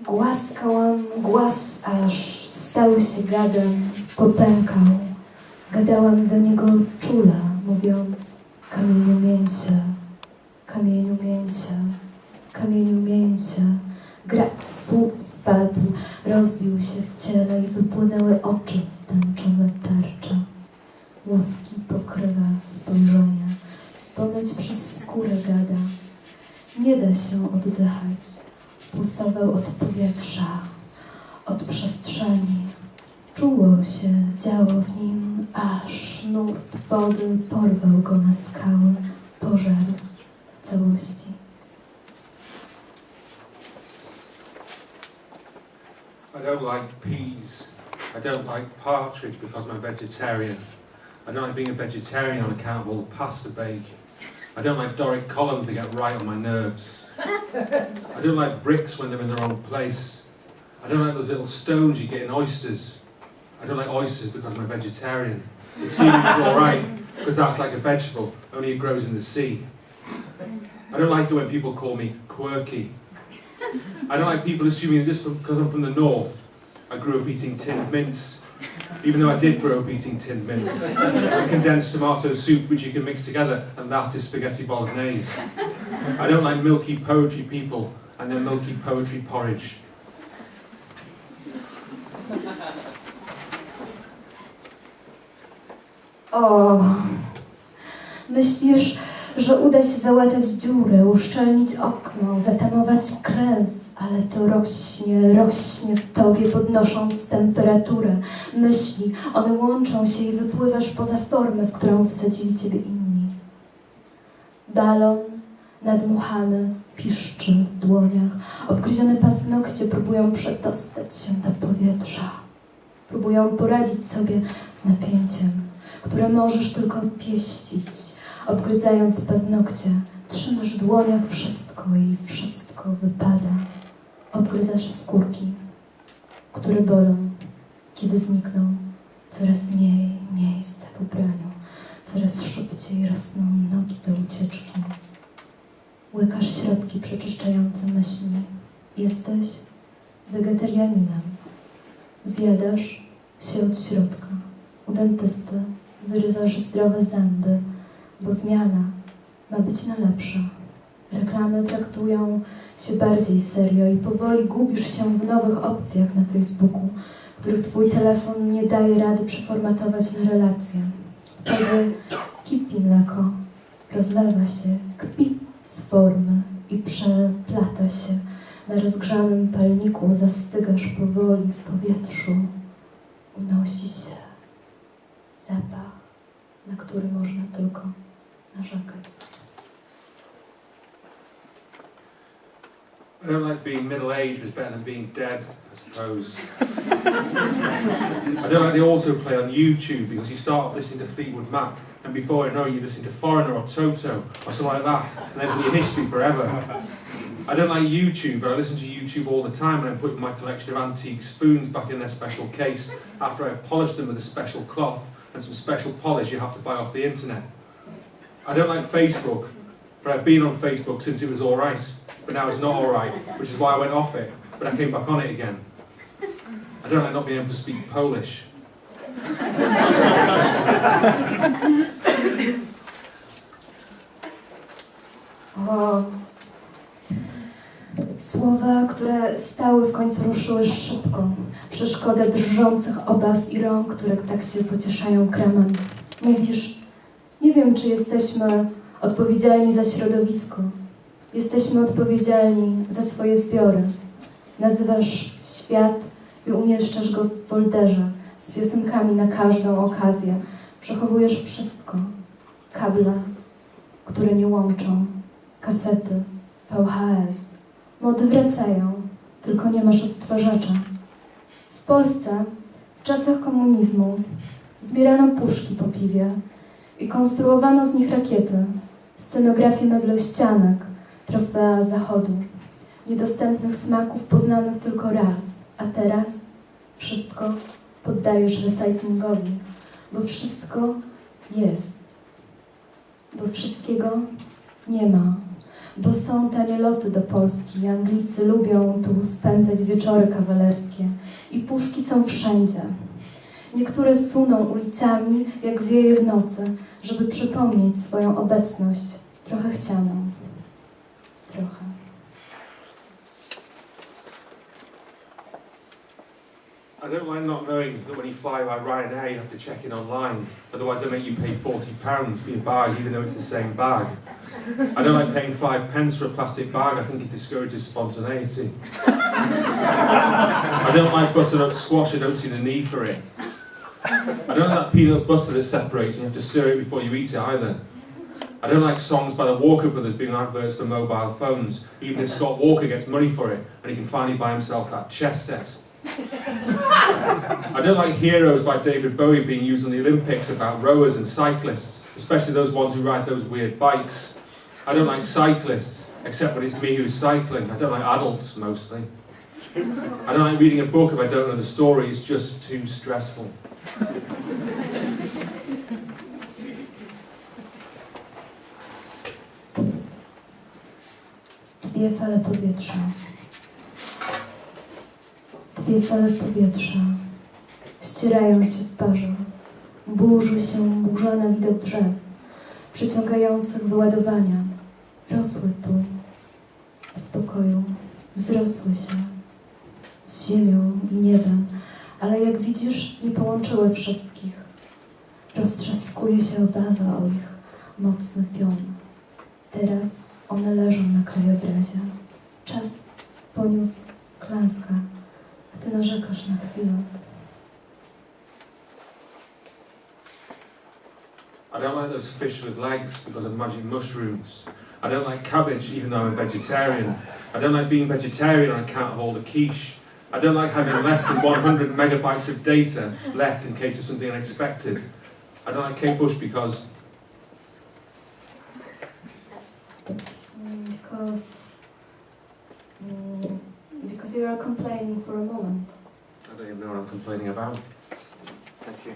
Głaskałam głaz, aż stał się gadem, popękał. Gadałam do niego czule, mówiąc: kamieniu mięsie, kamieniu mięsie, kamieniu mięsie. Grad słów spadł, rozbił się w ciele i wypłynęły oczy w tęczowe tarcze. Łuski pokrywa spojrzenie, ponoć przez skórę gada. Nie da się oddychać. Pulsował od powietrza, od przestrzeni. Czuło się, działo w nim, aż nurt wody porwał go na skały, pożarł w całości. I don't like peas. I don't like partridge because I'm a vegetarian. I don't like being a vegetarian on account of all the pasta bake. I don't like Doric columns that get right on my nerves. I don't like bricks when they're in the wrong place. I don't like those little stones you get in oysters. I don't like oysters because I'm a vegetarian. It seems alright, because that's like a vegetable, only it grows in the sea. I don't like it when people call me quirky. I don't like people assuming that just because I'm from the north, I grew up eating tinned mince. Even though I did grow up eating tinned mince. And condensed tomato soup, which you can mix together, and that is spaghetti bolognese. I don't like milky poetry people and their milky poetry porridge. O, myślisz, że uda się załatać dziurę, uszczelnić okno, zatamować krew, ale to rośnie w tobie, podnosząc temperaturę. Myśli, one łączą się i wypływasz poza formę, w którą wsadzili ciebie inni. Balon nadmuchany piszczy w dłoniach. Obgryzione paznokcie próbują przedostać się do powietrza. Próbują poradzić sobie z napięciem, które możesz tylko pieścić. Obgryzając paznokcie, trzymasz w dłoniach wszystko i wszystko wypada. Obgryzasz skórki, które bolą, kiedy znikną. Coraz mniej miejsca w ubraniu, coraz szybciej rosną nogi do ucieczki. Łykasz środki przeczyszczające myśli. Jesteś wegetarianinem. Zjadasz się od środka. U dentysty wyrywasz zdrowe zęby, bo zmiana ma być na lepsze. Reklamy traktują się bardziej serio i powoli gubisz się w nowych opcjach na Facebooku, których twój telefon nie daje rady przeformatować na relacje. Wtedy kipi mleko, rozlewa się, kpi z formy i przeplata się. Na rozgrzanym palniku zastygasz powoli w powietrzu. Unosi się zapach, na który można tylko narzekać. I don't like being middle-aged, it's better than being dead, I suppose. I don't like the autoplay on YouTube because you start off listening to Fleetwood Mac and before you know it, you listen to Foreigner or Toto or something like that, and that's in your history forever. I don't like YouTube, but I listen to YouTube all the time and I'm putting my collection of antique spoons back in their special case after I've polished them with a special cloth and some special polish you have to buy off the internet. I don't like Facebook, but I've been on Facebook since it was alright, but now it's not alright, which is why I went off it, but I came back on it again. I don't like not being able to speak Polish. O, słowa, które stały w końcu ruszyły szybko. Przeszkoda drżących obaw i rąk, które tak się pocieszają kremem. Mówisz: nie wiem, czy jesteśmy odpowiedzialni za środowisko. Jesteśmy odpowiedzialni za swoje zbiory. Nazywasz świat i umieszczasz go w folderze z piosenkami na każdą okazję. Przechowujesz wszystko. Kable, które nie łączą. Kasety, VHS. Mody wracają, tylko nie masz odtwarzacza. W Polsce w czasach komunizmu zbierano puszki po piwie i konstruowano z nich rakiety, scenografię meblościanek, trofea Zachodu, niedostępnych smaków poznanych tylko raz, a teraz wszystko poddajesz recyklingowi, bo wszystko jest, bo wszystkiego nie ma, bo są tanie loty do Polski. Anglicy lubią tu spędzać wieczory kawalerskie i puszki są wszędzie. Niektóre suną ulicami, jak wieje w nocy, żeby przypomnieć swoją obecność, trochę chcianą. Trochę. I don't like not knowing that when you fly by Ryanair you have to check in online, otherwise they make you pay £40 for your bag even though it's the same bag. I don't like paying 5 pence for a plastic bag, I think it discourages spontaneity. I don't like butternut squash, I don't see the need for it. I don't like that peanut butter that separates and you have to stir it before you eat it either. I don't like songs by the Walker Brothers being adverts for mobile phones, even if Scott Walker gets money for it and he can finally buy himself that chess set. I don't like Heroes by David Bowie being used on the Olympics about rowers and cyclists, especially those ones who ride those weird bikes. I don't like cyclists, except when it's me who's cycling. I don't like adults, mostly. I don't like reading a book if I don't know the story, it's just too stressful. Dwie fale powietrza. Dwie fale powietrza ścierają się w parze. Burzy się burza na widok drzew, przyciągających wyładowania. Rosły tu, w spokoju, wzrosły się z ziemią i niebem, ale jak widzisz, nie połączyły wszystkich. Roztrzaskuje się obawa o ich mocny pion. Teraz one leżą na krajobrazie. Czas poniósł klęskę, a ty narzekasz na chwilę. I don't like those fish with legs because of magic mushrooms. I don't like cabbage even though I'm a vegetarian. I don't like being vegetarian on account of all the quiche. I don't like having less than 100 megabytes of data left in case of something unexpected. I don't like Kate Bush because you are complaining for a moment. I don't even know what I'm complaining about. Thank you.